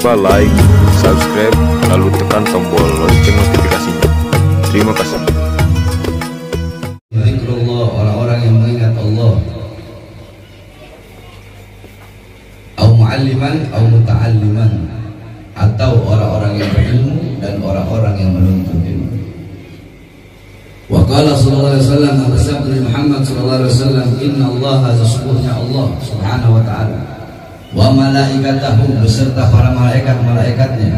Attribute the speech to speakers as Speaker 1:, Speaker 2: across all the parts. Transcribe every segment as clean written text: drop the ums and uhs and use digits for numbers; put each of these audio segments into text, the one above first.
Speaker 1: lupa like, subscribe, lalu tekan tombol lonceng notifikasinya. Terima kasih.
Speaker 2: Zikrullah, orang-orang yang mengingat Allah. Au mu'alliman, au muta'alliman, atau orang-orang yang berilmu dan orang-orang yang menuntut ilmu. Wa qala sallallahu alaihi wasallam, bersabda Muhammad sallallahu alaihi wasallam, inna Allah, sesungguhnya Allah subhanahu wa ta'ala, wa malaikatahu, beserta para malaikat-malaikatnya,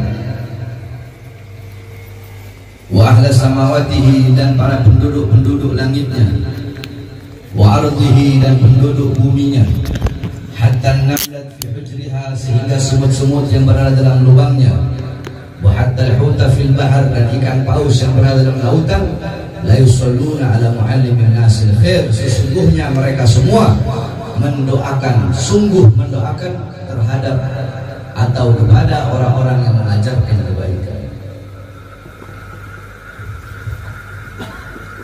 Speaker 2: wa ahla samawatihi, dan para penduduk-penduduk langitnya, wa ardihi, dan penduduk buminya, hatta namlat fi hujriha, sehingga semut-semut yang berada dalam lubangnya, wa hatta al-huta fil bahar, dan ikan paus yang berada dalam lautan, la yusalluna ala muallimin nasil khair, sesungguhnya mereka semua mendoakan, sungguh mendoakan terhadap atau kepada orang-orang yang mengajarkan kebaikan.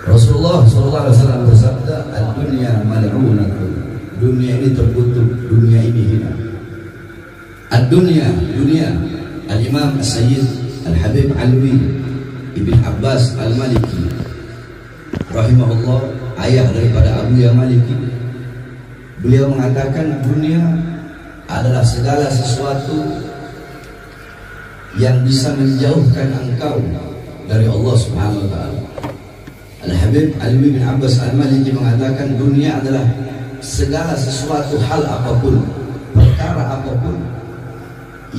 Speaker 2: Rasulullah SAW bersabda, ad-dunya mal'unatun, dunia ini terkutuk, dunia ini hina. Ad-dunya, dunia. Al-Imam Sayyid Al-Habib Alwi Ibn Abbas Al-Maliki rahimahullah, ayah daripada Abu Ya Maliki, beliau mengatakan dunia adalah segala sesuatu yang bisa menjauhkan engkau dari Allah Subhanahu wa ta'ala. Al-Habib Alwi bin Abbas Al-Maliki mengatakan dunia adalah segala sesuatu, hal apapun, perkara apapun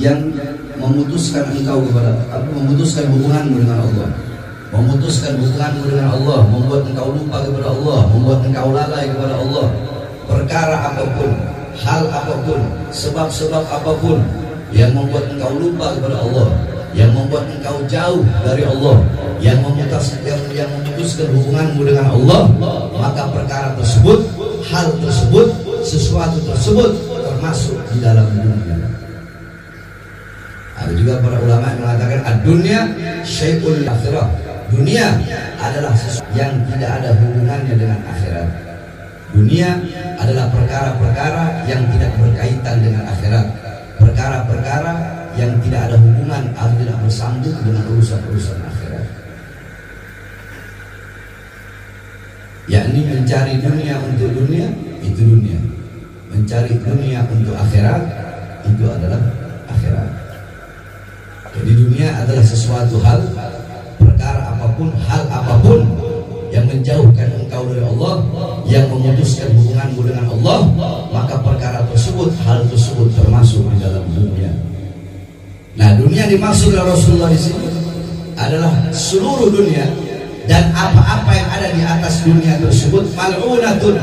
Speaker 2: yang memutuskan engkau kepada, memutuskan hubunganmu dengan Allah, memutuskan hubunganmu dengan Allah, membuat engkau lupa kepada Allah, membuat engkau lalai kepada Allah. Perkara apapun, hal apapun, sebab-sebab apapun yang membuat engkau lupa kepada Allah, yang membuat engkau jauh dari Allah, yang memutuskan hubunganmu dengan Allah, maka perkara tersebut, hal tersebut, sesuatu tersebut termasuk di dalam dunia. Ada juga para ulama yang mengatakan ad-dunya syai'ul akhirah, dunia adalah sesuatu yang tidak ada hubungannya dengan akhirat. Dunia adalah perkara-perkara yang tidak berkaitan dengan akhirat, perkara-perkara yang tidak ada hubungan atau tidak bersambung dengan urusan-urusan akhirat. Yakni mencari dunia untuk dunia, itu dunia. Mencari dunia untuk akhirat, itu adalah akhirat. Jadi dunia adalah sesuatu hal, perkara apapun, hal apapun yang menjauhkan engkau dari Allah, yang memutuskan hubunganmu dengan Allah, maka perkara tersebut, hal tersebut termasuk di dalam dunia. Nah, dunia dimaksud oleh Rasulullah di sini adalah seluruh dunia dan apa-apa yang ada di atas dunia tersebut, mal'unatun,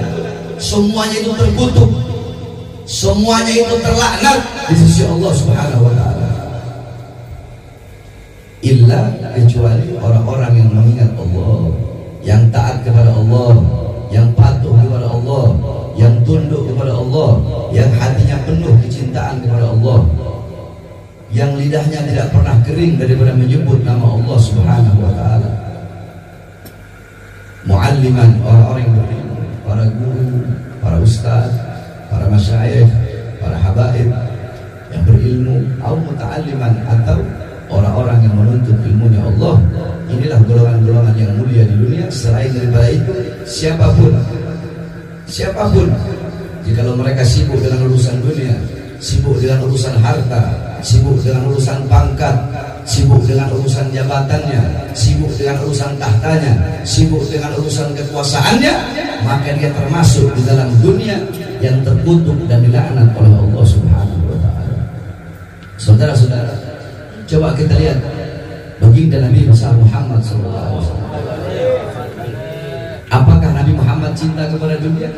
Speaker 2: semuanya itu terkutuk, semuanya itu terlaknat di sisi Allah Subhanahu wa ta'ala, illa, kecuali orang-orang yang mengingat Allah, yang taat kepada Allah, yang patuh kepada Allah, yang tunduk kepada Allah, yang hatinya penuh kecintaan kepada Allah, yang lidahnya tidak pernah kering daripada menyebut nama Allah Subhanahu wa ta'ala. Mualliman, orang-orang yang berilmu, para guru, para ustaz, para masyayikh, para habaib yang berilmu, atau muta'alliman, atau orang-orang yang menuntut ilmunya Allah. Inilah golongan-golongan yang mulia di dunia. Selain daripada itu, siapapun jikalau mereka sibuk dengan urusan dunia, sibuk dengan urusan harta, sibuk dengan urusan pangkat, sibuk dengan urusan jabatannya, sibuk dengan urusan tahtanya, sibuk dengan urusan kekuasaannya, maka dia termasuk di dalam dunia yang terkutuk dan dilaknat oleh Allah Subhanahu wa ta'ala. Saudara-saudara, coba kita lihat baginda Nabi Muhammad SAW. Apakah Nabi Muhammad cinta kepada dunia?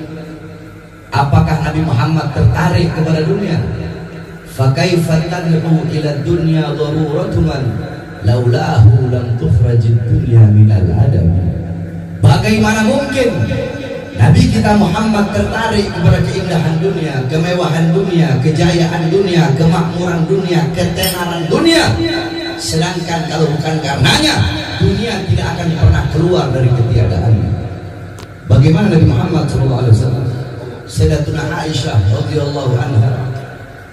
Speaker 2: Apakah Nabi Muhammad tertarik kepada dunia? Fakaifa tad'u ila dunya daruratuman laulahu lam tukhrajid dunya minal adam. Bagaimana mungkin Nabi kita Muhammad tertarik kepada keindahan dunia, kemewahan dunia, kejayaan dunia, kemakmuran dunia, ketenaran dunia, sedangkan kalau bukan karenanya dunia tidak akan pernah keluar dari ketiadaannya. Bagaimana Nabi Muhammad SAW? Sayyidatuna Aisyah radhiyallahu anha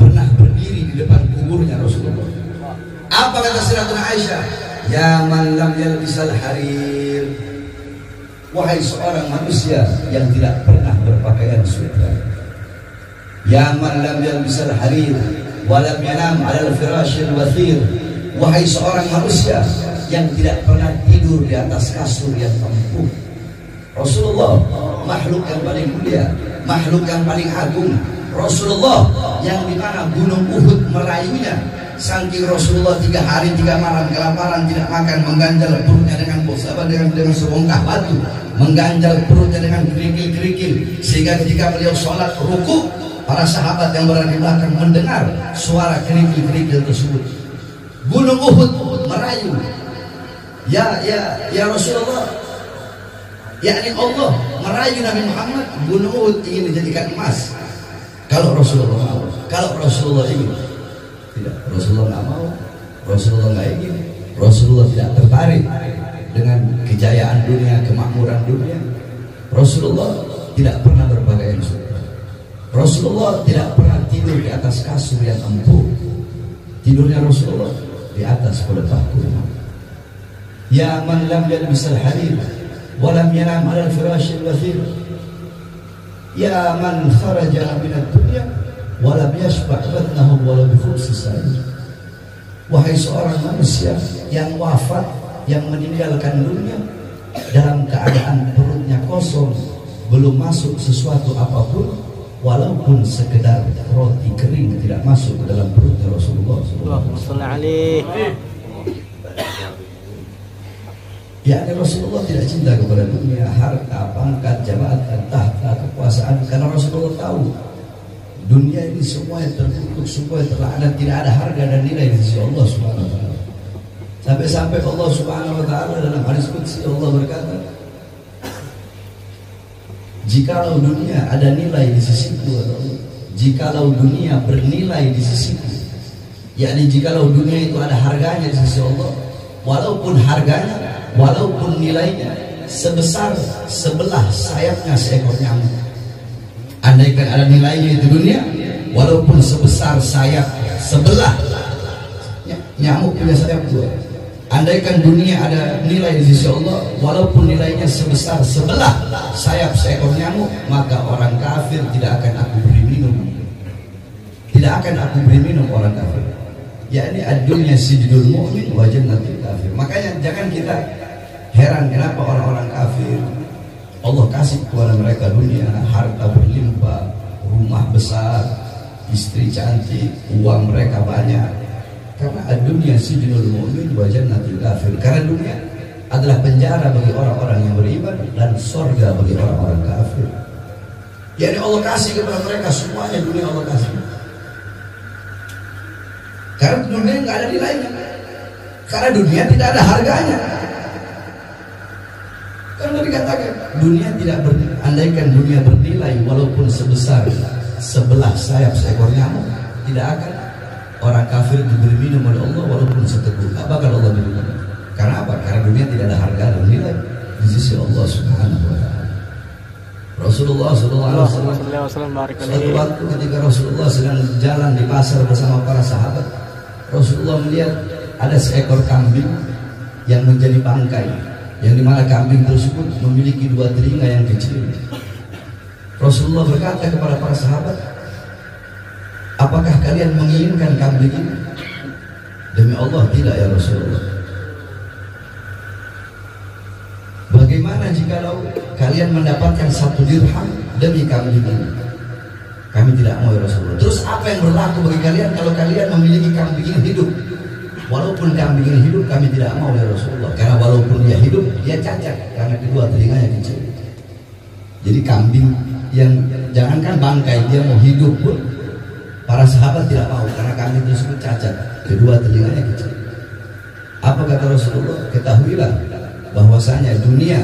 Speaker 2: pernah berdiri di depan kuburnya Rasulullah. Apa kata Sayyidatuna Aisyah? Ya man lam yalbisal harir, wahai seorang manusia yang tidak pernah berpakaian sutra. Ya man lam yalbisal harir wa lam yanam 'alal firashil wathir, wahai seorang manusia yang tidak pernah tidur di atas kasur yang empuk. Rasulullah makhluk yang paling mulia, makhluk yang paling agung. Rasulullah yang dimana gunung Uhud merayunya, saking Rasulullah 3 hari 3 malam kelaparan, tidak makan, mengganjal perutnya dengan dengan sebongkah batu, mengganjal perutnya dengan kerikil-kerikil, sehingga ketika beliau sholat ruku, para sahabat yang berada di belakang mendengar suara kerikil-kerikil tersebut. Gunung Uhud merayu. Ya Rasulullah, yakni Allah merayu Nabi Muhammad. Gunung Uhud ingin dijadikan emas. Kalau Rasulullah mau, kalau Rasulullah ingin, tidak. Rasulullah nggak mau, Rasulullah nggak ingin, Rasulullah tidak tertarik dengan kejayaan dunia, kemakmuran dunia. Rasulullah tidak pernah berpakaian sutra. Rasulullah tidak pernah tidur di atas kasur yang empuk. Tidurnya Rasulullah di atas pelepah kurma. Ya man lam yalbisal harir wa lam yanam 'alal firashil wathir, ya man kharaja minad dunya wa lam yashba' batnahu wa lam yufsis sa'id, wahai seorang manusia yang wafat, yang meninggalkan dunia dalam keadaan perutnya kosong, belum masuk sesuatu apapun, walaupun sekedar roti kering tidak masuk ke dalam perutnya Rasulullah SAW. Ya, Rasulullah tidak cinta kepada dunia, harta, pangkat, jabatan, tahta, kekuasaan, karena Rasulullah tahu dunia ini semuanya terkutuk, semuanya terlaknat, tidak ada harga dan nilai di sisi Allah Subhanahu wa taala. Sampai-sampai Allah Subhanahu wa taala dalam hadis qudsi Allah berkata, jikalau dunia ada nilai di sisiku, jikalau dunia bernilai di sisiku, yakni jikalau dunia itu ada harganya di sisi Allah, walaupun harganya, walaupun nilainya sebesar sebelah sayapnya seekor nyamuk. Andaikan ada nilainya itu dunia, walaupun sebesar sayap sebelah nyamuk punya sayap 2. Andaikan dunia ada nilai di sisi Allah, walaupun nilainya sebesar sebelah sayap seekor nyamuk, maka orang kafir tidak akan aku beri minum. Tidak akan aku beri minum orang kafir. Yakni ad-dunya sijnul mu'min wa jannatul kafir. Makanya jangan kita heran kenapa orang-orang kafir Allah kasih kepada mereka dunia, harta berlimpah, rumah besar, istri cantik, uang mereka banyak. Karena dunia sijnul mu'min wa jannatul kafir. Karena dunia adalah penjara bagi orang-orang yang beriman dan surga bagi orang-orang kafir. Jadi Allah kasih kepada mereka semuanya, dunia Allah kasih. Karena dunia nggak ada nilainya. Karena dunia tidak ada harganya. Karena dikatakan dunia tidak bernilai. Andaikan dunia bernilai walaupun sebesar sebelah sayap seekor nyamuk, tidak akan orang kafir diberi minum oleh Allah walaupun seteguk. Apa kalau Allah beri minum? Karena apa? Karena dunia tidak ada harga dan nilai di sisi Allah Subhanahu wa taala. Rasulullah SAW suatu waktu ketika Rasulullah sedang jalan di pasar bersama para sahabat, Rasulullah melihat ada seekor kambing yang menjadi bangkai, yang dimana kambing tersebut memiliki 2 telinga yang kecil. Rasulullah berkata kepada para sahabat, apakah kalian menginginkan kambing ini? Demi Allah tidak ya Rasulullah. Bagaimana jikalau kalian mendapatkan 1 dirham demi kambing ini? Kami tidak mau ya Rasulullah. Terus apa yang berlaku bagi kalian kalau kalian memiliki kambing ini hidup? Walaupun kambing ini hidup, kami tidak mau ya Rasulullah. Karena walaupun dia hidup, dia cacat karena kedua telinganya kecil. Jadi kambing yang jangankan bangkai, dia mau hidup pun para sahabat tidak mau karena kambing tersebut cacat, kedua telinganya kecil. Apa kata Rasulullah? Ketahuilah bahwasanya dunia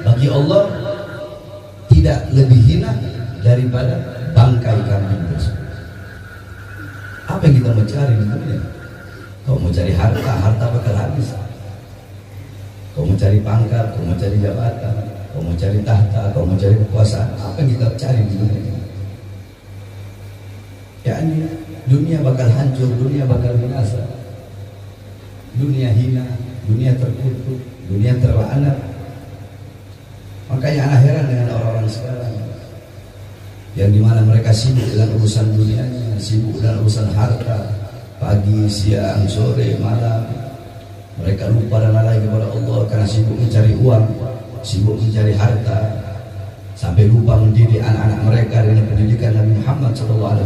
Speaker 2: bagi Allah tidak lebih hina daripada bangkai kambing tersebut. Apa yang kita mau cari di dunia? Kau mau cari harta, harta bakal habis. Kau mau cari pangkat, kau mau cari jabatan, kau mau cari tahta, kau mau cari kekuasaan, apa yang kita cari di dunia ini? yakni dunia bakal hancur, dunia bakal binasa, dunia hina, dunia terkutuk, dunia terlaknat. Makanya anak heran dengan orang-orang sekarang yang dimana mereka sibuk dengan urusan dunianya, sibuk dengan urusan harta, pagi, siang, sore, malam. Mereka lupa dan lalai kepada Allah karena sibuk mencari uang, sibuk mencari harta, sampai lupa mendidik anak-anak mereka dengan pendidikan Nabi Muhammad SAW.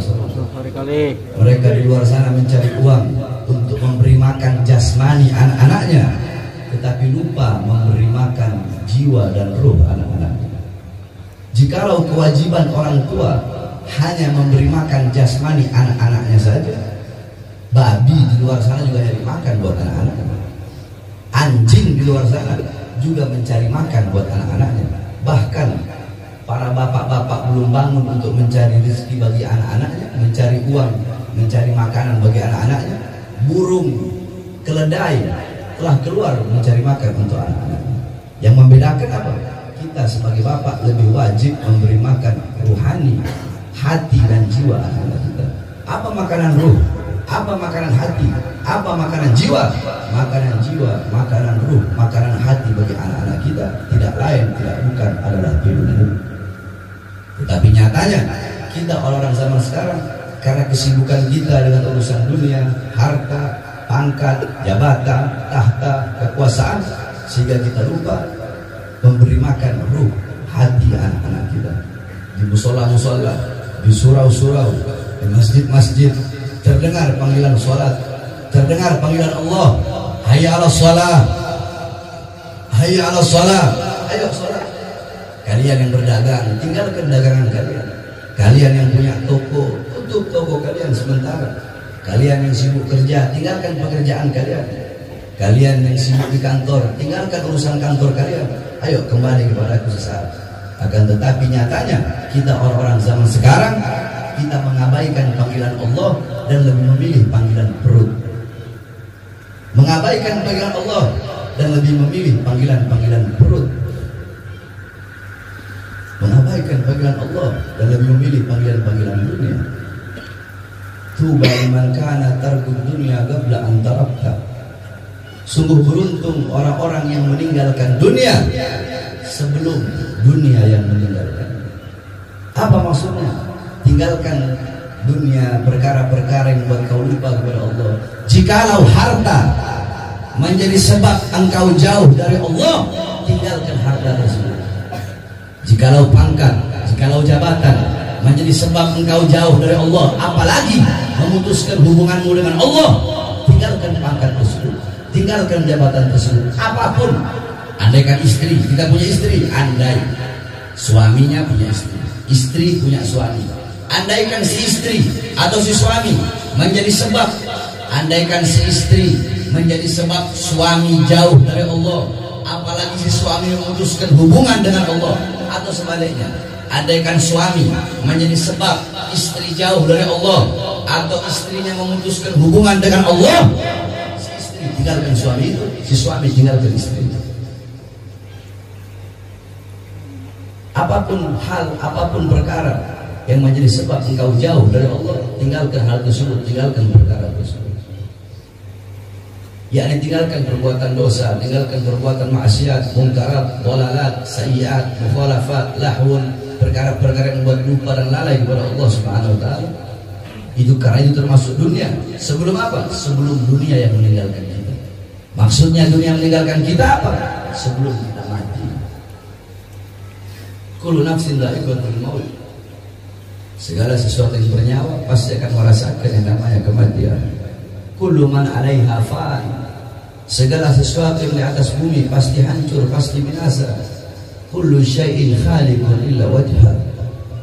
Speaker 2: Mereka di luar sana mencari uang untuk memberi makan jasmani anak-anaknya, tetapi lupa memberi makan jiwa dan ruh anak-anaknya. Jikalau kewajiban orang tua hanya memberi makan jasmani anak-anaknya saja, babi di luar sana juga nyari makan buat anak-anaknya. Anjing di luar sana juga mencari makan buat anak-anaknya. Bahkan para bapak-bapak belum bangun untuk mencari rezeki bagi anak-anaknya, mencari uang, mencari makanan bagi anak-anaknya. Burung, keledai telah keluar mencari makan untuk anak-anaknya. Yang membedakan apa? Kita sebagai bapak lebih wajib memberi makan ruhani, hati dan jiwa anak-anak kita. Apa makanan ruh? Apa makanan hati? Apa makanan jiwa? Makanan jiwa, makanan ruh, makanan hati bagi anak-anak kita tidak lain, tidak bukan adalah ilmu. Tetapi nyatanya kita orang-orang zaman sekarang karena kesibukan kita dengan urusan dunia, harta, pangkat, jabatan, tahta, kekuasaan, sehingga kita lupa memberi makan ruh, hati anak-anak kita. Di musola-musola, di surau-surau, di masjid-masjid terdengar panggilan sholat, terdengar panggilan Allah, hayya ala sholat, hayya ala sholat, ayo sholat. Kalian yang berdagang, tinggalkan dagangan kalian. Kalian yang punya toko, tutup toko kalian sementara. Kalian yang sibuk kerja, tinggalkan pekerjaan kalian. Kalian yang sibuk di kantor, tinggalkan urusan kantor kalian. Ayo kembali kepada aku sesaat. Akan tetapi nyatanya kita orang-orang zaman sekarang, kita mengabaikan panggilan Allah dan lebih memilih panggilan perut. Mengabaikan panggilan Allah dan lebih memilih panggilan-panggilan perut. Mengabaikan panggilan Allah dan lebih memilih panggilan-panggilan dunia. Tuba liman kana tarkud dunya qabla an tarabta. Sungguh beruntung orang-orang yang meninggalkan dunia sebelum dunia yang meninggalkan. Apa maksudnya? Tinggalkan dunia, perkara-perkara yang membuat kau lupa kepada Allah. Jikalau harta menjadi sebab engkau jauh dari Allah, tinggalkan harta tersebut. Jikalau pangkat, jikalau jabatan menjadi sebab engkau jauh dari Allah, apalagi memutuskan hubunganmu dengan Allah, tinggalkan pangkat tersebut, tinggalkan jabatan tersebut. Apapun, andaikan istri, kita punya istri, andai suaminya punya istri, istri punya suami, andaikan si istri atau si suami menjadi sebab, andaikan si istri menjadi sebab suami jauh dari Allah, apalagi si suami memutuskan hubungan dengan Allah, atau sebaliknya, andaikan suami menjadi sebab istri jauh dari Allah, atau istrinya memutuskan hubungan dengan Allah, si istri tinggalkan suami itu, si suami tinggalkan istri itu. Apapun hal, apapun perkara yang menjadi sebab engkau jauh dari Allah, tinggalkan hal tersebut, tinggalkan perkara tersebut. Yakni tinggalkan perbuatan dosa, tinggalkan perbuatan maksiat, mungkarat, dhalalat, sayyiat, mukhalafat, lahun, perkara-perkara yang membuat lupa dan lalai kepada Allah Subhanahu wa taala. Itu karena itu termasuk dunia. Sebelum apa? Sebelum dunia yang meninggalkan kita. Maksudnya dunia meninggalkan kita apa? Sebelum kita mati. Kullu nafsin dha'iqatul maut. Segala sesuatu yang bernyawa pasti akan merasakan yang namanya kematian. Kullu man 'alaiha fan. Segala sesuatu yang di atas bumi pasti hancur, pasti binasa. Kullu syai'in khaliqun illa wajha.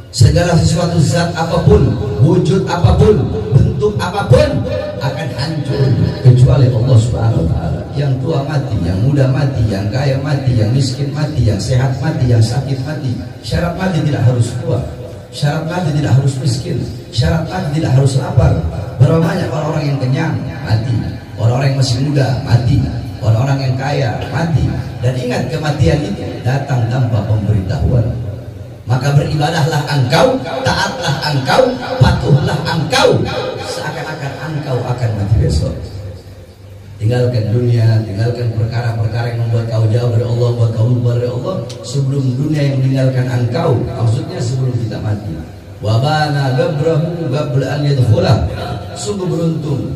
Speaker 2: Segala sesuatu zat apapun, wujud apapun, bentuk apapun akan hancur kecuali Allah Subhanahu wa taala. Yang tua mati, yang muda mati, yang kaya mati, yang miskin mati, yang sehat mati, yang sakit mati. Syarat mati tidak harus tua, syarat mati tidak harus miskin, syarat mati tidak harus lapar. Berapa banyak orang-orang yang kenyang mati, orang-orang yang masih muda mati, orang-orang yang kaya mati. Dan ingat, kematian itu datang tanpa pemberitahuan. maka beribadahlah engkau, taatlah engkau, patuhlah engkau, seakan-akan engkau akan mati besok. Tinggalkan dunia, tinggalkan perkara-perkara yang membuat kau jauh dari Allah, buat kau lupa dari Allah, sebelum dunia yang meninggalkan engkau, maksudnya sebelum kita mati. Wa bana gabrahu qabla an yadkhula. Sungguh beruntung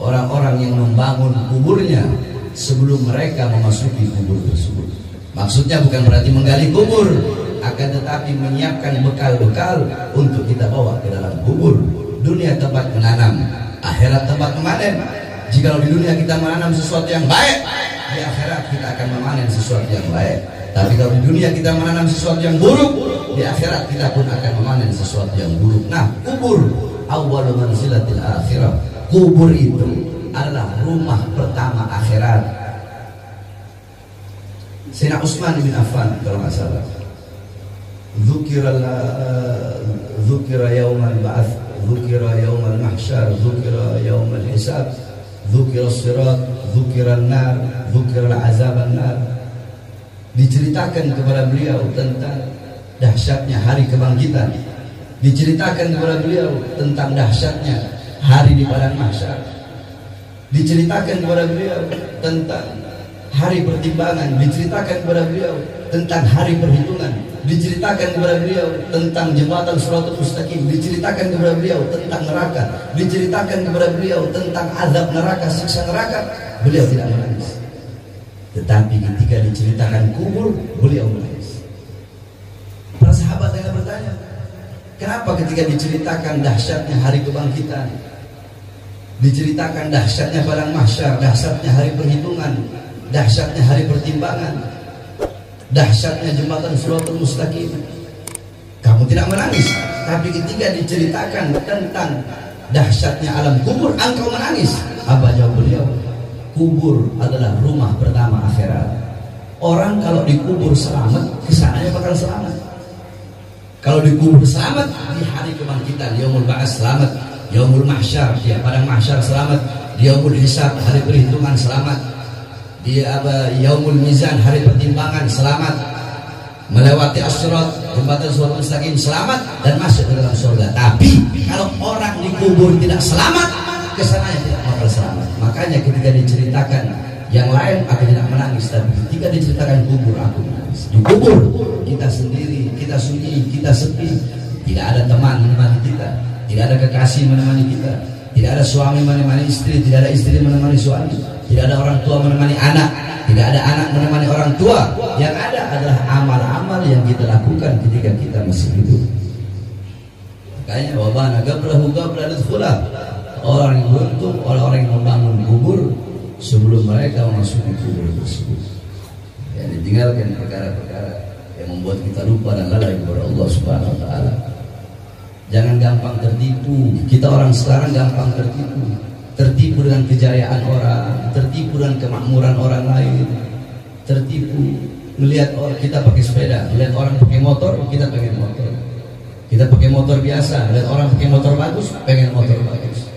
Speaker 2: orang-orang yang membangun kuburnya sebelum mereka memasuki kubur tersebut. Maksudnya bukan berarti menggali kubur, akan tetapi menyiapkan bekal-bekal untuk kita bawa ke dalam kubur. Dunia tempat menanam, akhirat tempat memanen. Jika di dunia kita menanam sesuatu yang baik, di akhirat kita akan memanen sesuatu yang baik. Tapi kalau di dunia kita menanam sesuatu yang buruk, di akhirat kita pun akan memanen sesuatu yang buruk. Nah, kubur awwalu manzilatil akhirah. Kubur itu adalah rumah pertama akhirat. Sayyidina Utsman bin Affan kalau nggak salah, dzukira yaumal ba'ats, dzukira yaumal mahsyar, dzukira yaumal hisab, dzukira sirat, dzukira an-nar, dzukira azab an-nar. Diceritakan kepada beliau tentang dahsyatnya hari kebangkitan, diceritakan kepada beliau tentang dahsyatnya hari di padang mahsyar, diceritakan kepada beliau tentang hari pertimbangan, diceritakan kepada beliau tentang hari perhitungan, diceritakan kepada beliau tentang jembatan Shiratal Mustaqim, diceritakan kepada beliau tentang neraka, diceritakan kepada beliau tentang azab neraka, siksa neraka. Beliau tidak menangis. Tetapi ketika diceritakan kubur, beliau menangis. Para sahabat yang bertanya, kenapa ketika diceritakan dahsyatnya hari kebangkitan, diceritakan dahsyatnya padang mahsyar, dahsyatnya hari perhitungan, dahsyatnya hari pertimbangan, dahsyatnya jembatan Shiratal Mustaqim, kamu tidak menangis? Tapi ketika diceritakan tentang dahsyatnya alam kubur, engkau menangis. Apa jawab beliau? Kubur adalah rumah pertama akhirat. Orang kalau dikubur selamat, kesananya bakal selamat. Kalau dikubur selamat, di hari kebangkitan, yaumul ba'ats selamat, yaumul mahsyar, di padang mahsyar selamat, di yaumul hisab, hari perhitungan selamat, di yaumul mizan, hari pertimbangan selamat, melewati as-sirat, jembatan Shiratal Mustaqim selamat, dan masuk ke dalam surga. Tapi kalau orang dikubur tidak selamat, kesananya tidak bakal selamat. Makanya ketika diceritakan yang lain aku tidak menangis, tapi ketika diceritakan kubur aku menangis. Di kubur kita sendiri, kita sunyi, kita sepi, tidak ada teman menemani kita, tidak ada kekasih menemani kita, tidak ada suami menemani istri, tidak ada istri menemani suami, tidak ada orang tua menemani anak, tidak ada anak menemani orang tua. Yang ada adalah amal-amal yang kita lakukan ketika kita masih hidup. Makanya wabana qablahu qabla al-khula. Orang yang beruntung, orang-orang yang membangun kubur sebelum mereka memasuki kubur tersebut. Ya, ditinggalkan perkara-perkara yang membuat kita lupa dan lalai kepada Allah Subhanahu wa taala. Jangan gampang tertipu. Kita orang sekarang gampang tertipu. Tertipu dengan kejayaan orang, tertipu dengan kemakmuran orang lain, tertipu melihat orang kita pakai sepeda, melihat orang pakai motor, kita pengen motor. Kita pakai motor biasa, melihat orang pakai motor bagus, pengen motor bagus.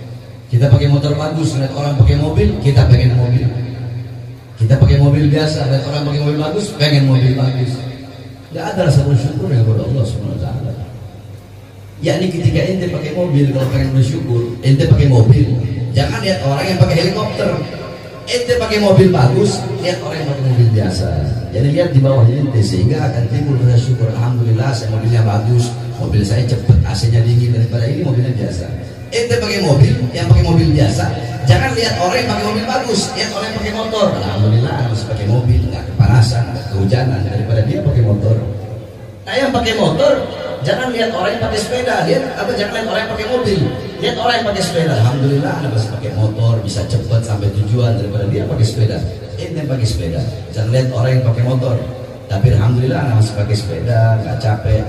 Speaker 2: Kita pakai motor bagus, lihat orang pakai mobil, kita pengen mobil. Kita pakai mobil biasa, lihat orang pakai mobil bagus, pengen mobil bagus. Tidak ada rasa bersyukur ya kepada Allah Subhanahu wa taala. Yakni ketika ente pakai mobil, kalau pengen bersyukur, ente pakai mobil. Jangan lihat orang yang pakai helikopter. Ente pakai mobil bagus, lihat orang yang pakai mobil biasa. Jadi lihat di bawah ente, sehingga akan timbul rasa syukur. Alhamdulillah, saya mobilnya bagus, mobil saya cepat, AC-nya dingin, daripada ini mobilnya biasa. Ente pakai mobil, yang pakai mobil biasa. Jangan lihat orang yang pakai mobil bagus, lihat orang yang pakai motor. Alhamdulillah masih pakai mobil, nggak kepanasan, nggak kehujanan, daripada dia pakai motor. Nah yang pakai motor, jangan lihat orang yang pakai sepeda, jangan lihat orang yang pakai mobil, lihat orang yang pakai sepeda. Alhamdulillah anda masih pakai motor, bisa cepat sampai tujuan, daripada dia pakai sepeda. Ente pakai sepeda, jangan lihat orang yang pakai motor, tapi alhamdulillah anda masih pakai sepeda, nggak capek,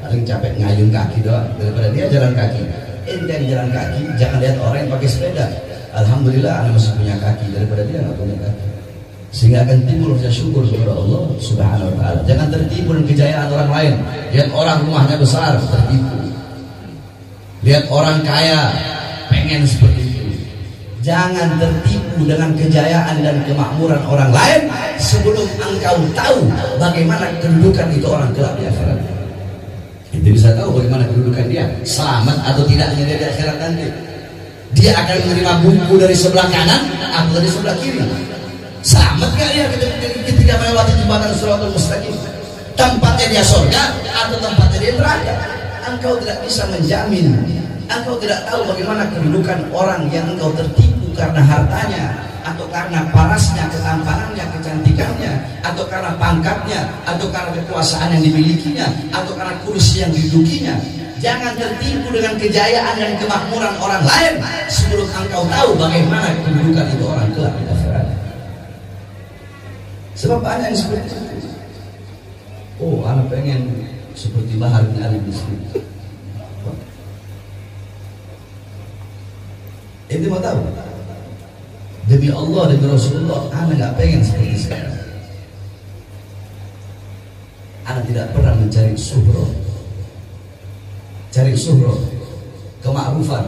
Speaker 2: paling capek ngayun kaki doang, daripada dia jalan kaki. Ente yang jalan kaki, jangan lihat orang yang pakai sepeda. Alhamdulillah anda masih punya kaki, daripada dia nggak punya kaki. Sehingga akan timbul rasa syukur kepada Allah Subhanahu wa taala. Jangan tertipu dengan kejayaan orang lain. Lihat orang rumahnya besar, tertipu. Lihat orang kaya, pengen seperti itu. Jangan tertipu dengan kejayaan dan kemakmuran orang lain sebelum engkau tahu bagaimana kedudukan itu orang kelak di akhirat. Itu bisa tahu bagaimana kedudukan dia, selamat atau tidaknya dia di akhirat nanti. Dia akan menerima buku dari sebelah kanan atau dari sebelah kiri. Selamat gak dia ketika melewati jembatan Shiratal Mustaqim? Tempatnya dia surga atau tempatnya dia neraka? Engkau tidak bisa menjamin. Engkau tidak tahu bagaimana kedudukan orang yang engkau tertipu karena hartanya, atau karena parasnya, ketampanannya, kecantikannya, atau karena pangkatnya, atau karena kekuasaan yang dimilikinya, atau karena kursi yang didudukinya. Jangan tertipu dengan kejayaan dan kemakmuran orang lain sebelum engkau tahu bagaimana kedudukan itu orang kelak di akhirat. Sebab banyak yang seperti itu. Oh, anak pengen seperti Bahar bin Ali bin Smith. Itu mau tahu? Demi Allah, demi Rasulullah, anak gak pengen seperti sekarang. Anak tidak pernah mencari suhroh. Cari suhroh, kemakrufan,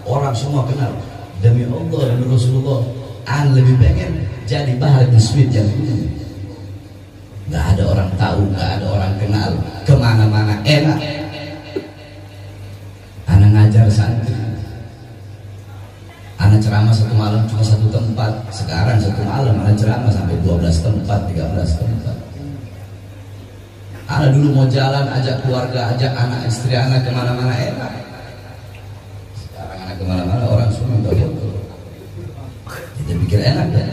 Speaker 2: orang semua kenal. Demi Allah, demi Rasulullah, anak lebih pengen jadi Bahar bin Smith yang itu. Gak ada orang tahu, gak ada orang kenal, kemana-mana enak. Anak ngajar santri, anak ceramah satu malam cuma satu tempat. Sekarang satu malam anak ceramah sampai 12 tempat, 13 tempat. Anak dulu mau jalan, ajak keluarga, ajak anak istri anak kemana-mana enak. Sekarang anak kemana-mana orang semua minta foto. Kita pikir enak ya.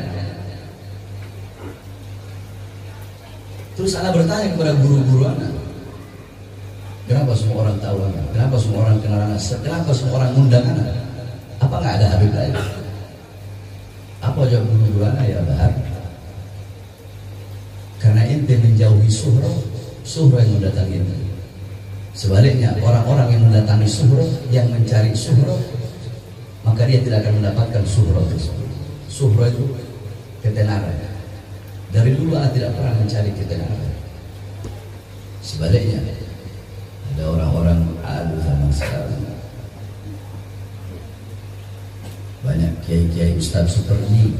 Speaker 2: Terus anak bertanya kepada guru-guru anak, kenapa semua orang tahu anak? Kenapa semua orang kenal anak? Kenapa semua orang ngundang anak? Apa nggak ada Habib lain? Apa jawab guru-guru anak? Ya Bahar, karena ente menjauhi suhroh, suhroh yang mendatangi ente. Sebaliknya orang-orang yang mendatangi suhroh, yang mencari suhroh, maka dia tidak akan mendapatkan suhroh tersebut. Suhroh itu ketenaran. Dari dulu anak tidak pernah mencari ketenaran. Sebaliknya ada orang-orang alim zaman sekarang, banyak kiai-kiai Ustaz Superni.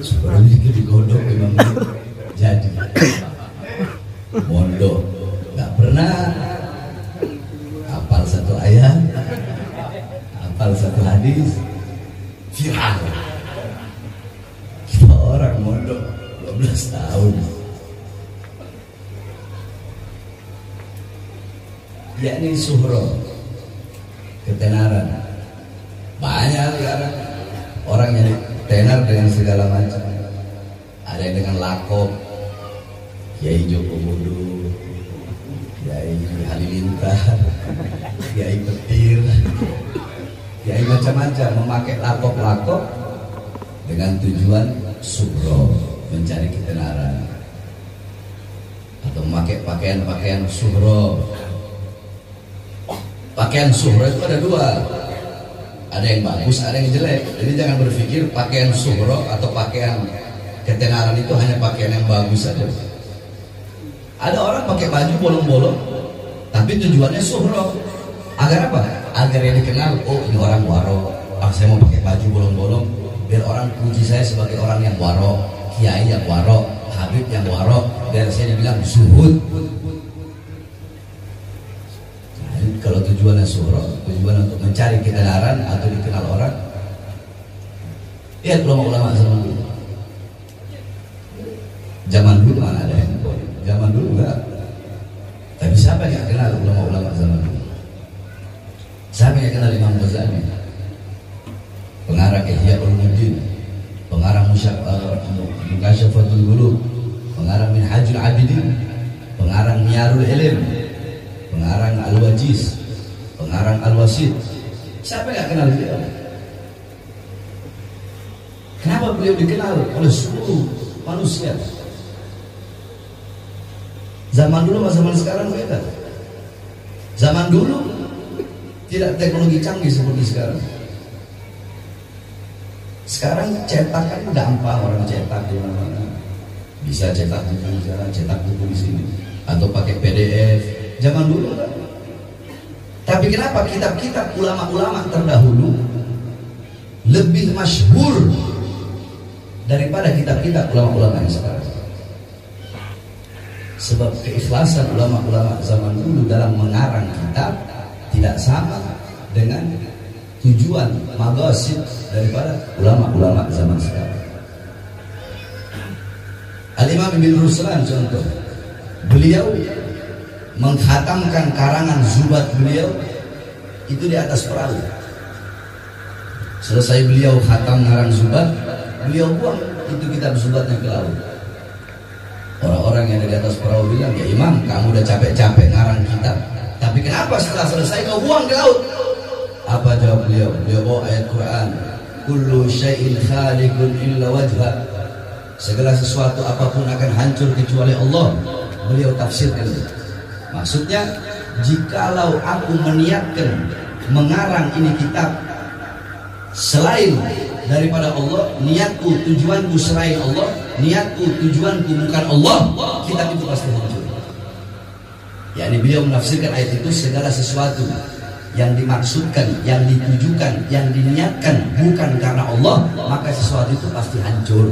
Speaker 2: Superni digodok memang jadi mondok, nggak pernah hafal satu ayat, hafal satu hadis, viral. Kita orang mondok 12 tahun, yakni suhroh, ketenaran. Banyak sekarang orang yang tenar dengan segala macam. Ada yang dengan lakop, Kiai Joko Bodo, Kiai Halilintar, Kiai Petir, Kiai macam-macam, memakai lakop-lakop dengan tujuan suhroh, mencari ketenaran, atau memakai pakaian-pakaian suhroh. Pakaian suhroh itu ada dua, ada yang bagus, ada yang jelek. Jadi jangan berpikir pakaian suhroh atau pakaian ketenaran itu hanya pakaian yang bagus saja. Ada orang pakai baju bolong-bolong, tapi tujuannya suhroh. Agar apa? Agar yang dikenal, oh ini orang waro. Saya mau pakai baju bolong-bolong biar orang puji saya sebagai orang yang waro, kiai yang waro, habib yang waro, biar saya dibilang zuhud. Kalau tujuannya suhroh, tujuan untuk mencari ketenaran atau dikenal orang. Lihat ulama-ulama zaman dulu. Zaman dulu mana ada handphone? Zaman dulu enggak. Tapi siapa yang kenal ulama-ulama zaman dulu? Siapa yang kenal Imam Ghazali? Pengarang Ihya Ulumuddin, pengarang Mukasyafatul Qulub, pengarang Minhajul Abidin, pengarang Miyarul Ilm, pengarang Al-Wajiz, pengarang Al-Wasid. Siapa yang kenal dia? Kenapa beliau dikenal oleh seluruh manusia? Zaman dulu sama zaman sekarang beda. Zaman dulu tidak teknologi canggih seperti sekarang. Sekarang cetak kan gampang, orang cetak di mana-mana. Bisa cetak buku di sana, cetak buku di sini, atau pakai PDF. Zaman dulu kan. Tapi kenapa kitab-kitab ulama-ulama terdahulu lebih masyhur daripada kitab-kitab ulama-ulama yang sekarang? Sebab keikhlasan ulama-ulama zaman dulu dalam mengarang kitab tidak sama dengan tujuan maqasid daripada ulama-ulama zaman sekarang. Al-Imam Ibn Ruslan contoh, beliau mengkhatamkan karangan Zubat beliau itu di atas perahu. Selesai beliau khatam ngarang Zubat, beliau buang itu kitab Zubatnya ke laut. Orang-orang yang ada di atas perahu bilang, ya Imam, kamu udah capek-capek ngarang kitab, tapi kenapa setelah selesai kau buang ke laut? Apa jawab beliau? Beliau bawa ayat Quran, kullu syai'in khaliqun illa wajha, segala sesuatu apapun akan hancur kecuali Allah. Beliau tafsirkan, maksudnya jikalau aku meniatkan mengarang ini kitab selain daripada Allah, niatku tujuanku selain Allah, niatku tujuanku bukan Allah, kitab itu pasti hancur. Yani beliau menafsirkan ayat itu, segala sesuatu yang dimaksudkan, yang ditujukan, yang diniatkan bukan karena Allah, maka sesuatu itu pasti hancur,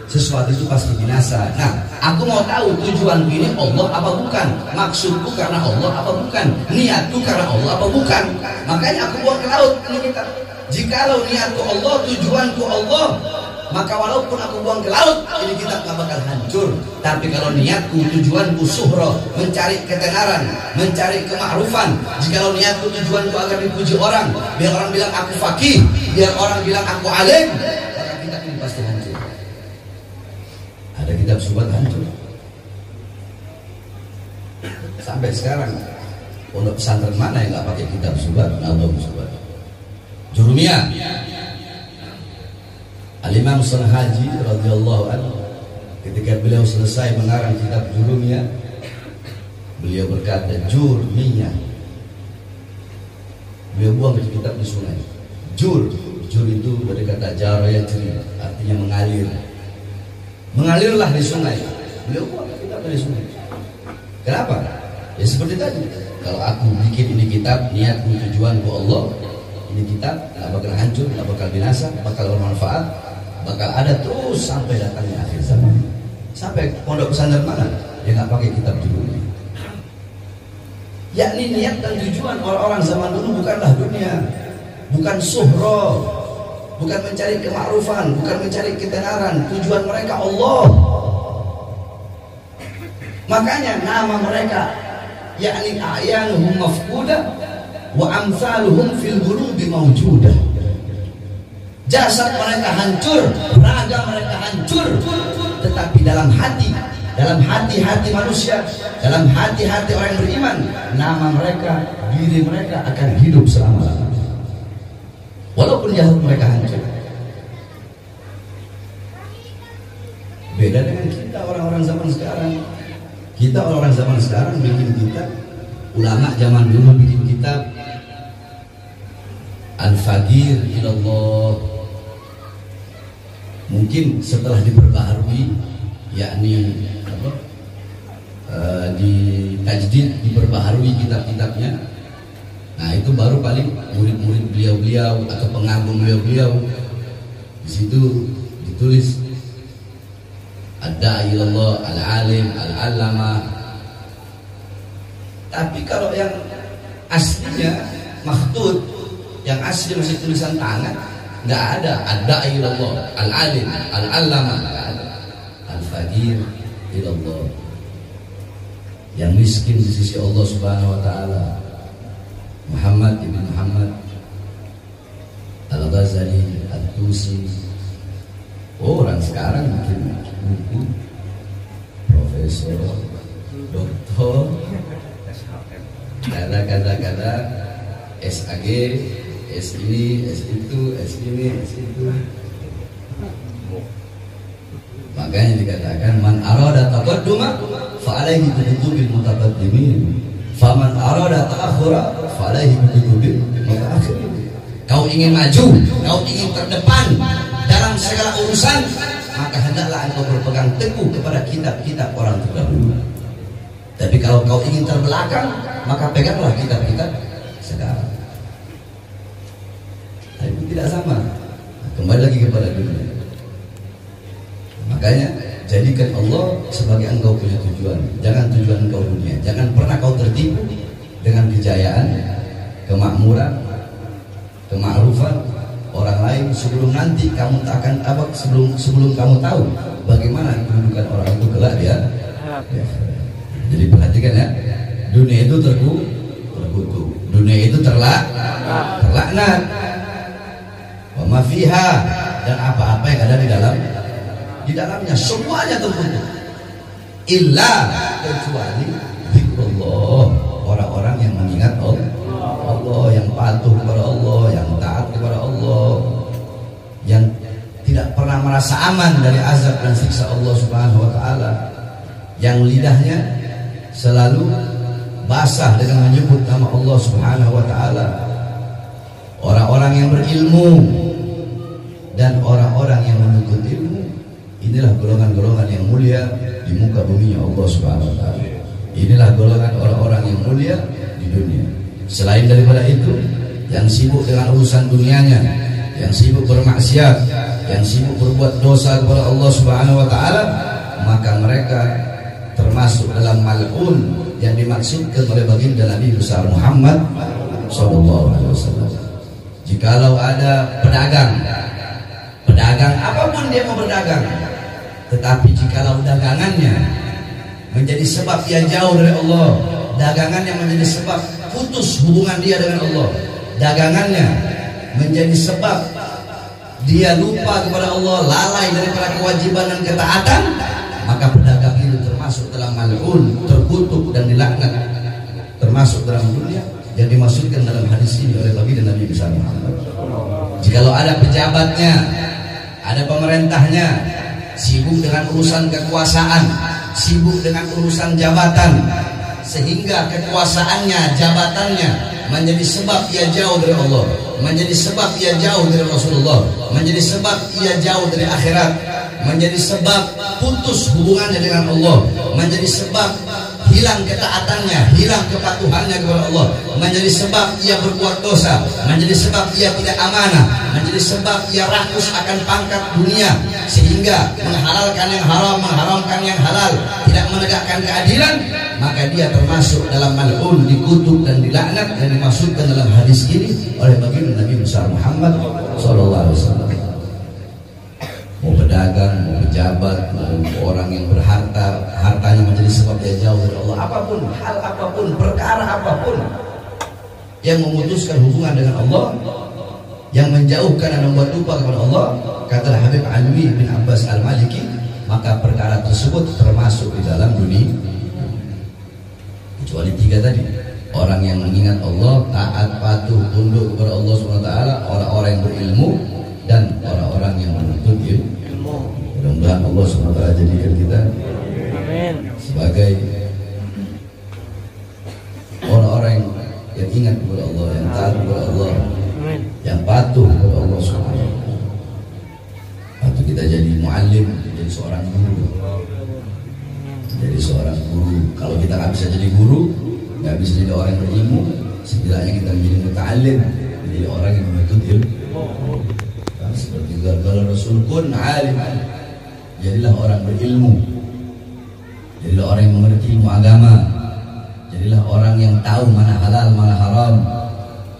Speaker 2: sesuatu itu pasti binasa. Nah, aku mau tahu tujuanku ini Allah apa bukan, maksudku karena Allah apa bukan, niatku karena Allah apa bukan. Makanya aku buang ke laut ini kitab. Jikalau niatku Allah, tujuanku Allah, maka walaupun aku buang ke laut, ini kitab gak bakal hancur. Tapi kalau niatku, tujuanku suhroh, mencari ketenaran, mencari kemakrufan, jikalau niatku, tujuanku agar dipuji orang, biar orang bilang aku fakih, biar orang bilang aku alim, maka kitab ini pasti hancur. Ada kitab Zubat hancur sampai sekarang. Pondok pesantren mana yang gak pakai kitab Zubat? Nabung Zubat, Jurumiyah. Al-Imam Sanhaji radhiyallahu anhu, ketika beliau selesai mengarang kitab Jurumiyah, beliau berkata Jurmiyah, beliau buang itu kitab di sungai. Jur itu dari kata jaraya juri, artinya mengalir. Mengalirlah di sungai. Beliau buang kitab dari sungai. Kenapa? Ya seperti tadi, kalau aku bikin ini kitab, niatku tujuanku Allah, ini kitab gak bakal hancur, gak bakal binasa, bakal bermanfaat, bakal ada terus sampai datangnya akhir zaman. Sampai pondok pesantren mana dia gak pakai kitab Jurumiyah. Yakni niat dan tujuan orang-orang zaman dulu bukanlah dunia, bukan suhro, bukan mencari kemakrufan, bukan mencari ketenaran. Tujuan mereka Allah. Makanya nama mereka yakni a'yanuhum mafqudah wa amsaluhum fil ghulubi mawjudah. Jasad mereka hancur, raga mereka hancur, tetapi dalam hati manusia, dalam hati-hati orang yang beriman, nama mereka, diri mereka akan hidup selama-lamanya. Walaupun jasad mereka hancur. Beda dengan kita orang-orang zaman sekarang. Kita orang-orang zaman sekarang bikin kitab, ulama zaman dulu bikin kitab Al-Faqir ilallah. Mungkin setelah diperbaharui, yakni di tajdid, diperbaharui kitab-kitabnya. Nah itu baru paling murid-murid beliau-beliau atau pengagum beliau-beliau, di situ ditulis Ad-da'i ilallah, al-alim, al-allama. Tapi kalau yang aslinya makhtut, yang asli masih tulisan tangan, nggak ada ad-da'i ilallah, al-alim, al-allama, nggak ada. Al-faqir ilallah, yang miskin di sisi Allah Subhanahu wa taala. Muhammad ibn Muhammad Al-Ghazali, Al-Tusi. Orang sekarang bikin buku profesor, doktor, kata-kata, SAG, S ini, S itu, S ini, S itu. Makanya dikatakan man arada taqadduma fa alaihi bikutubil mutaqaddimin, faman arada ta'akhura fa alaihi bikutubil mutaakhirin. Kau ingin maju, kau ingin terdepan dalam segala urusan, maka hendaklah engkau berpegang teguh kepada kitab-kitab orang terdahulu. Tapi kalau kau ingin terbelakang, maka peganglah kitab-kitab sekarang. Tapi tidak sama. Kembali lagi kepada dunia. Makanya Jadikan Allah sebagai engkau punya tujuan. Jangan tujuan engkau dunia. Jangan pernah kau tertipu dengan kejayaan, kemakmuran, kemakrufan orang lain sebelum nanti kamu tak akan sebelum kamu tahu bagaimana kedudukan orang itu kelak ya. Jadi perhatikan ya, dunia itu terkutuk, dunia itu terlaknat, wa ma fiha, dan apa-apa yang ada di dalamnya semuanya terkutuk, illa kecuali zikrullah, orang-orang yang mengingat Allah, yang patuh kepada Allah, yang taat kepada Allah, yang tidak pernah merasa aman dari azab dan siksa Allah Subhanahu wa taala, yang lidahnya selalu basah dengan menyebut nama Allah Subhanahu wa taala. Orang-orang yang berilmu dan orang-orang yang menuntut ilmu, inilah golongan-golongan yang mulia di muka bumi Allah Subhanahu wa taala. Inilah golongan orang-orang yang mulia di dunia. Selain daripada itu, yang sibuk dengan urusan dunianya, yang sibuk bermaksiat, yang sibuk berbuat dosa kepada Allah Subhanahu wa taala, maka mereka termasuk dalam mal'un yang dimaksudkan oleh baginda Nabi besar Muhammad sallallahu alaihi wasallam. Jikalau ada pedagang apapun dia mau berdagang, tetapi jikalau dagangannya menjadi sebab dia jauh dari Allah, dagangannya menjadi sebab putus hubungan dia dengan Allah, dagangannya menjadi sebab dia lupa kepada Allah, lalai daripada kewajiban dan ketaatan, maka pedagang itu termasuk dalam mal'un, terkutuk dan dilaknat, termasuk dalam dunia yang dimaksudkan dalam hadis ini oleh baginda Nabi besar Muhammad. Jikalau ada pejabatnya, ada pemerintahnya sibuk dengan urusan kekuasaan, sibuk dengan urusan jabatan, sehingga kekuasaannya, jabatannya menjadi sebab ia jauh dari Allah, menjadi sebab ia jauh dari Rasulullah, menjadi sebab ia jauh dari akhirat, menjadi sebab putus hubungannya dengan Allah, menjadi sebab hilang ketaatannya, hilang kepatuhannya kepada Allah, menjadi sebab ia berbuat dosa, menjadi sebab ia tidak amanah, menjadi sebab ia rakus akan pangkat dunia, sehingga menghalalkan yang haram, mengharamkan yang halal, tidak menegakkan keadilan, maka dia termasuk dalam mal'un, dikutuk dan dilaknat yang dimaksudkan dalam hadis ini oleh baginda Nabi besar Muhammad sallallahu alaihi wasallam. Mau pedagang, mau pejabat, mau orang yang berharta, hartanya menjadi sebab dia jauh dari Allah, apapun, hal apapun, perkara apapun yang memutuskan hubungan dengan Allah, yang menjauhkan dan membuat lupa kepada Allah, kata Habib Alwi bin Abbas Al-Maliki, maka perkara tersebut termasuk di dalam dunia, kecuali tiga tadi: orang yang mengingat Allah, taat, patuh, tunduk kepada Allah SWT, orang-orang yang berilmu, dan orang-orang yang menuntut ilmu. Mudah-mudahan Allah SWT jadikan kita sebagai orang-orang yang ingat kepada Allah, yang taat kepada Allah, yang patuh kepada Allah SWT. Waktu kita jadi muallim, jadi seorang guru, jadi seorang guru. Kalau kita nggak bisa jadi guru, nggak bisa jadi orang yang berilmu, setidaknya kita menjadi muta'allim, menjadi orang yang menuntut ilmu. Seperti kalau Rasul pun alim, jadilah orang berilmu, jadilah orang yang mengerti ilmu agama, jadilah orang yang tahu mana halal, mana haram,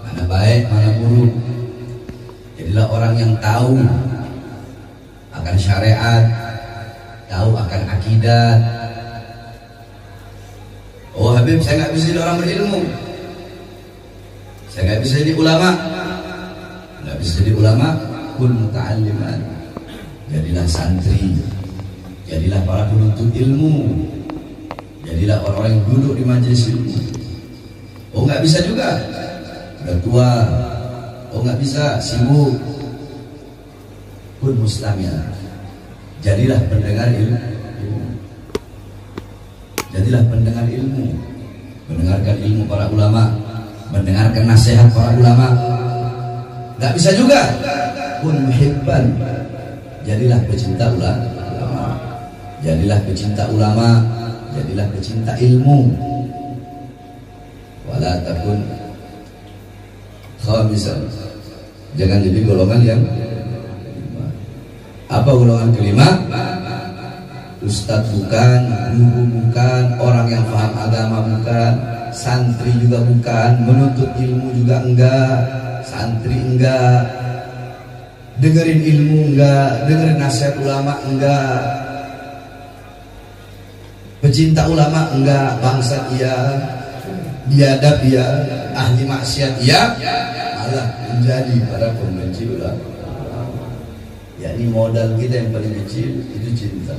Speaker 2: mana baik, mana buruk, jadilah orang yang tahu akan syariat, tahu akan akidah. Oh Habib, saya nggak bisa jadi orang berilmu, saya nggak bisa jadi ulama, nggak bisa jadi ulama. Kun muta'alliman, jadilah santri, jadilah para penuntut ilmu, jadilah orang-orang yang duduk di majelis ilmu. Oh nggak bisa juga, udah tua, oh nggak bisa, sibuk. Kun mustamia, jadilah pendengar ilmu, jadilah pendengar ilmu, mendengarkan ilmu para ulama, mendengarkan nasihat para ulama. Nggak bisa juga. Kun muhibban, jadilah pecinta ulama, jadilah pecinta ulama, jadilah pecinta ilmu. Wala takun khamisan, jangan jadi golongan yang kelima. Apa golongan kelima? Ustadz bukan, guru bukan, orang yang paham agama bukan, santri juga bukan, menuntut ilmu juga enggak, santri enggak, dengerin ilmu enggak, dengerin nasihat ulama enggak, pecinta ulama enggak, bangsat iya, biadab iya, ahli maksiat iya, malah menjadi para pembenci ulama. Yakni modal kita yang paling kecil itu cinta.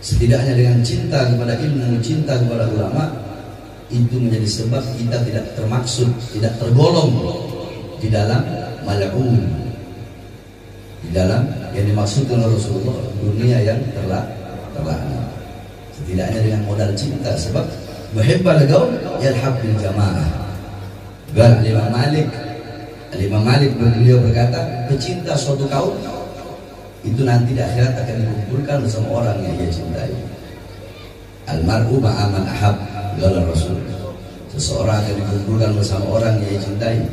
Speaker 2: Setidaknya dengan cinta kepada ilmu, cinta kepada ulama, itu menjadi sebab kita tidak termaksud, tidak tergolong di dalam mal'un, di dalam yang dimaksudkan oleh Rasulullah, dunia yang terlaknat. Setidaknya dengan modal cinta, sebab muhibbal gaul yalhaq bil jamaah. Qala Imam Malik beliau berkata, pecinta suatu kaum itu nanti di akhirat akan dikumpulkan bersama orang yang ia cintai. Almar'u ma'a man ahab, qala Rasul. Seseorang akan dikumpulkan bersama orang yang ia cintai.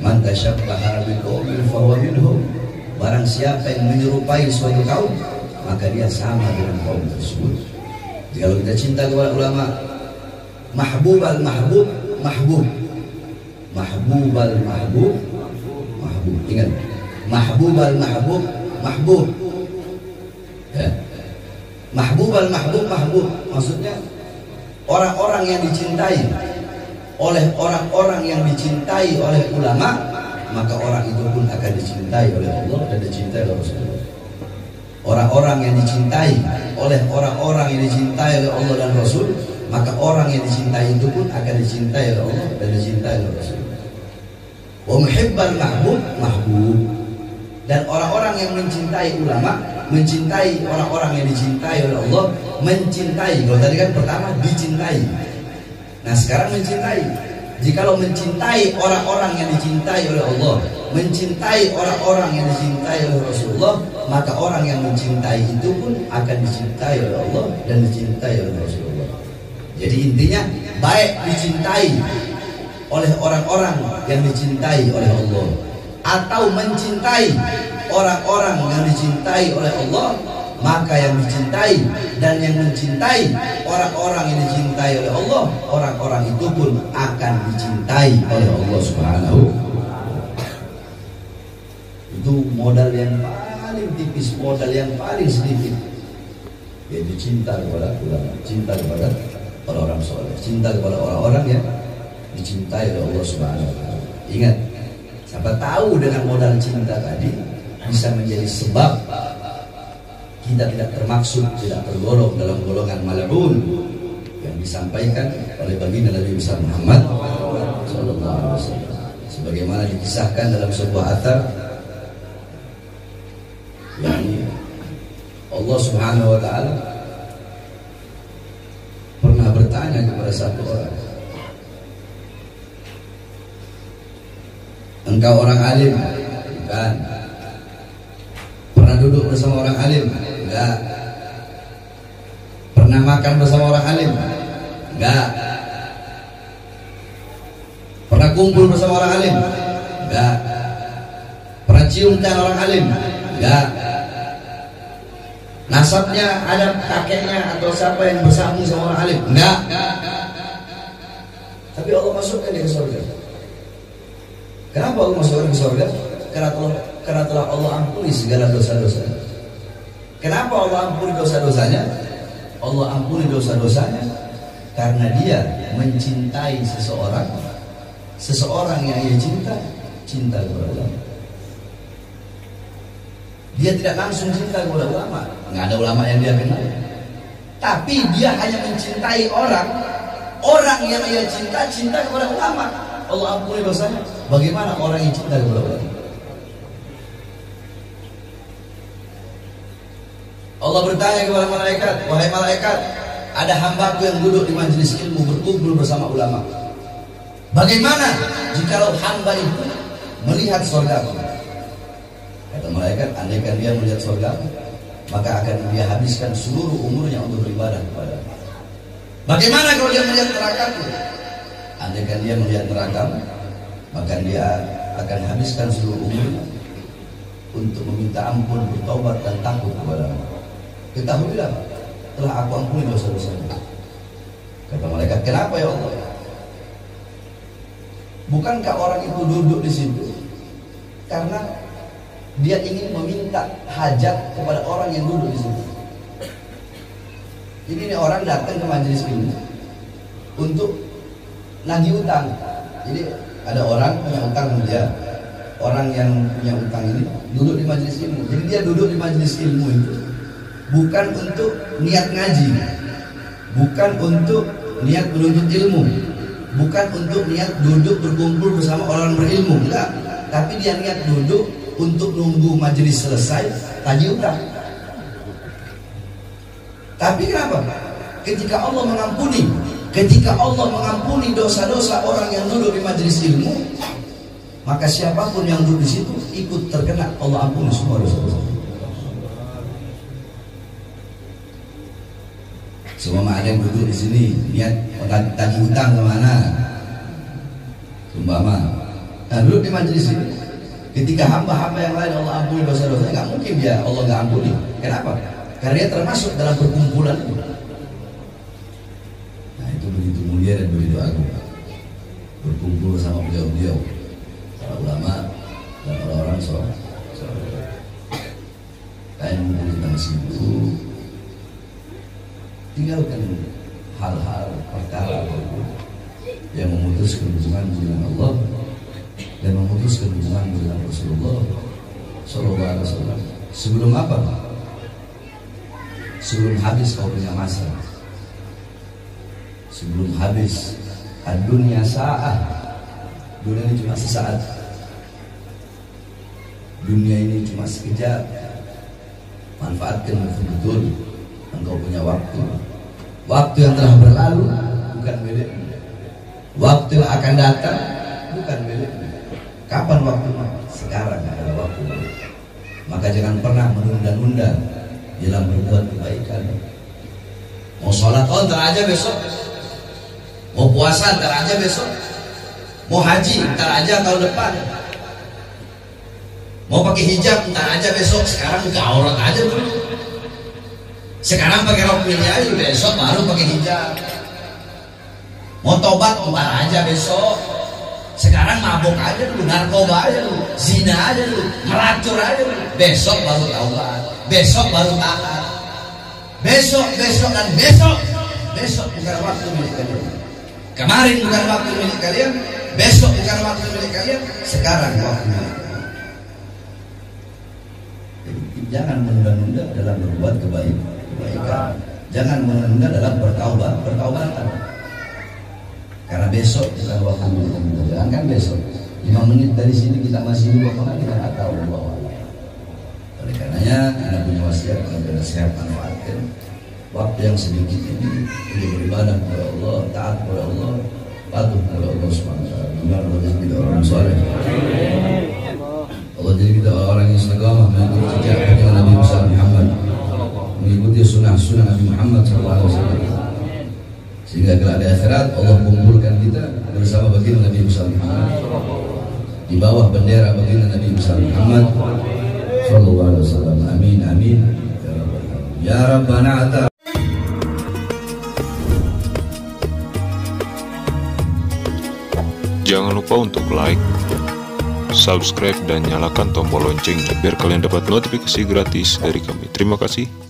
Speaker 2: Man tashabbaha biqaumin fahuwa minhum. Barang siapa yang menyerupai suatu kaum, maka dia sama dengan kaum tersebut. Jadi kalau kita cinta kepada ulama, mahbub al-mahbub, mahbub. Mahbub al-mahbub, mahbub. Ingat, mahbub al-mahbub, mahbub. Ya. Mahbub al-mahbub, mahbub. Maksudnya orang-orang yang dicintai oleh orang-orang yang dicintai oleh ulama, maka orang itu pun akan dicintai oleh Allah dan dicintai oleh Rasulullah. Orang-orang yang dicintai oleh orang-orang yang dicintai oleh Allah dan Rasul, maka orang yang dicintai itu pun akan dicintai oleh Allah dan dicintai oleh Rasul. Wa muhibbal mahbub, mahbub. Dan orang-orang yang mencintai ulama, mencintai orang-orang yang dicintai oleh Allah, mencintai. Kalau tadi kan pertama dicintai, nah sekarang mencintai. Jikalau mencintai orang-orang yang dicintai oleh Allah, mencintai orang-orang yang dicintai oleh Rasulullah, maka orang yang mencintai itu pun akan dicintai oleh Allah dan dicintai oleh Rasulullah. Jadi intinya, baik dicintai oleh orang-orang yang dicintai oleh Allah, atau mencintai orang-orang yang dicintai oleh Allah, maka yang dicintai dan yang mencintai orang-orang yang dicintai oleh Allah, orang-orang itu pun akan dicintai oleh Allah Subhanahu. Itu modal yang paling tipis, modal yang paling sedikit, yaitu cinta kepada ulama, cinta kepada orang-orang soleh, cinta kepada orang-orang yang dicintai oleh Allah Subhanahu. Ingat, siapa tahu dengan modal cinta tadi bisa menjadi sebab kita tidak termaksud, tidak tergolong dalam golongan mal'un yang disampaikan oleh baginda Nabi besar Muhammad sallallahu alaihi wasallam. Sebagaimana dikisahkan dalam sebuah athar, yakni Allah Subhanahu wa taala pernah bertanya kepada satu orang, engkau orang alim? Bukan. Pernah duduk bersama orang alim? Enggak. Pernah makan bersama orang alim? Enggak. Pernah kumpul bersama orang alim? Enggak. Pernah ciumkan orang alim? Enggak. Nasabnya ada kakeknya atau siapa yang bersambung sama orang alim? Enggak. Tapi Allah masukkan dia ke surga. Kenapa Allah masukkan ke surga? Karena telah Allah ampuni segala dosa-dosa. Kenapa Allah ampuni dosa-dosanya? Allah ampuni dosa-dosanya karena dia mencintai seseorang yang ia cinta kepada ulama. Dia tidak langsung cinta kepada ulama, nggak ada ulama yang dia kenal, tapi dia hanya mencintai orang yang ia cinta kepada ulama. Allah ampuni dosanya. Bagaimana orang yang cinta kepada ulama? Allah bertanya kepada malaikat, wahai malaikat, ada hambaku yang duduk di majelis ilmu berkumpul bersama ulama. Bagaimana jikalau hamba itu melihat surga? Kata malaikat, andaikan dia melihat surga, maka akan dia habiskan seluruh umurnya untuk beribadah kepada. Bagaimana kalau dia melihat neraka? Andaikan dia melihat neraka, maka dia akan habiskan seluruh umurnya untuk meminta ampun, bertobat dan takut kepada Allah. ketahuilah telah aku ampuni dosa-dosanya. Kata malaikat, kenapa ya Allah? Bukankah orang itu duduk di situ karena dia ingin meminta hajat kepada orang yang duduk di situ. Jadi ini orang datang ke majelis ini untuk nagih utang. Jadi ada orang punya utang sama dia. Orang yang punya utang ini duduk di majelis ilmu. Jadi dia duduk di majelis ilmu itu bukan untuk niat ngaji, bukan untuk niat menuntut ilmu, bukan untuk niat duduk berkumpul bersama orang berilmu, enggak. Tapi dia niat duduk untuk nunggu majelis selesai tagih utang. Tapi kenapa? Ketika Allah mengampuni dosa-dosa orang yang duduk di majelis ilmu, maka siapapun yang duduk di situ ikut terkena Allah ampuni semua dosa-dosa. Semua ada yang duduk di sini niat tagih utang kemana? Umpama, nah duduk di majelis ini. Ketika hamba-hamba yang lain Allah ampuni dosa-dosa, nggak mungkin dia Allah nggak ampuni. Kenapa? Karena dia termasuk dalam perkumpulan itu. Nah itu begitu mulia dan begitu agung. Berkumpul sama beliau-beliau, para ulama dan orang-orang soleh. Kain mumpung kita masih dulu, tinggalkan hal-hal perkara yang memutuskan hubungan dengan Allah dan memutuskan hubungan dengan Rasulullah Sallallahu Alaihi Wasallam. Sebelum apa? Sebelum habis kau punya masa, sebelum habis dunia sa'ah. Dunia ini cuma sesaat, dunia ini cuma sekejap. Manfaatkan betul-betul. Engkau punya waktu. Waktu yang telah berlalu bukan milikmu. Waktu yang akan datang bukan milikmu. Kapan waktunya? Sekarang adalah waktu. Maka jangan pernah menunda-nunda dalam berbuat kebaikan. Mau sholat, oh ntar aja besok. Mau puasa, ntar aja besok. Mau haji, ntar aja tahun depan. Mau pakai hijab, ntar aja besok. Sekarang buka aurat aja dulu. Sekarang pakai rok mini aja, besok baru pakai hijab. Mau tobat, ntar aja besok. Sekarang mabuk aja dulu, narkoba aja dulu, zina aja dulu, melacur aja dulu. Besok baru taubat, besok baru taat. Besok dan besok. Besok bukan waktu milik kalian. Kemarin bukan waktu milik kalian. Besok bukan waktu milik kalian. Sekarang waktunya. Jangan menunda-nunda dalam berbuat kebaikan. Jangan menunda dalam pertaubatan. Karena besok bukan waktu milik kita. Jangan besok 5 menit dari sini kita masih lupa, karena kita nggak tahu bahwa. Oleh karenanya kita punya wasiat untuk sehat, manfaatkan waktu yang sedikit ini untuk beribadah kepada Allah, taat kepada Allah, patuh kepada Allah Subhanahu wa taala. Allah jadi kita orang saleh. Allah jadi kita orang yang istiqamah mengikuti jejak Nabi Muhammad, mengikuti sunnah Nabi Muhammad SAW. Sehingga kelak di akhirat Allah kumpulkan kita bersama baginda Nabi Muhammad di bawah bendera baginda Nabi Muhammad sallallahu alaihi wasallam. Amin amin ya rabbana ata.
Speaker 1: Jangan lupa untuk like, subscribe dan nyalakan tombol loncengnya biar kalian dapat notifikasi gratis dari kami. Terima kasih.